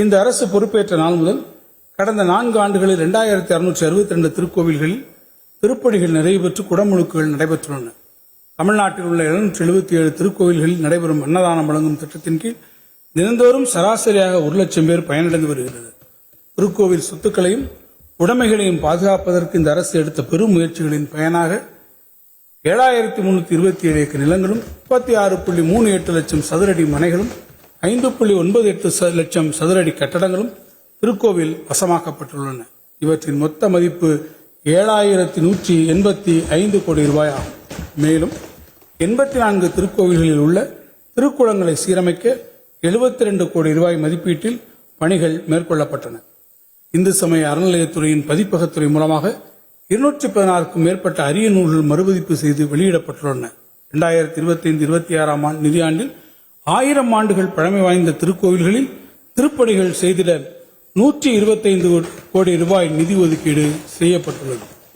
இந்த அரசு பொறுப்பேற்ற நாள் முதல் கடந்த 4 ஆண்டுகளில் 2662 திருக்கோவில்களில் திருப்பணிகள் நிறைவு பெற்று குடமுழுக்குகள் நடைபெற்றுள்ளன. தமிழ்நாட்டில் உள்ள 777 திருக்கோவில்களில் நடைபெறும் அன்னதானம் வழங்கும் திட்டத்தின் கீழ் தினந்தோறும் சராசரியாக 1 லட்சம் பேர் பயனடைந்து வருகிறது. திருக்கோவில் சொத்துக்களையும் உடைமைகளையும் பாதுகாப்பதற்கு இந்த அரசு எடுத்த பெரும் முயற்சிகளின் பயனாக 7327 ஏக்கர் நிலங்களும் 36.38 லட்சம் சதுரடி மனைகளும் 5.98 லட்சம் சதுரடி கட்டடங்களும் திருக்கோவில் வசமாக்கப்பட்டுள்ளன. இவற்றின் மொத்த மதிப்பு 7185 கோடி ரூபாய் ஆகும். மேலும் 84 திருக்கோவில்களில் உள்ள திருக்குளங்களை சீரமைக்க 72 கோடி ரூபாய் மதிப்பீட்டில் பணிகள் மேற்கொள்ளப்பட்டன. இந்து சமய அறநிலையத்துறையின் பதிப்பகத்துறை மூலமாக 216க்கும் மேற்பட்ட அரிய நூல்கள் மறுபதிப்பு செய்து வெளியிடப்பட்டுள்ளன. 2025-26 நிதியாண்டில் 1000 ஆண்டுகள் பழமை வாய்ந்த திருக்கோவில்களில் திருப்பணிகள் செய்திட 125 கோடி ரூபாய் நிதி ஒதுக்கீடு செய்யப்பட்டுள்ளது.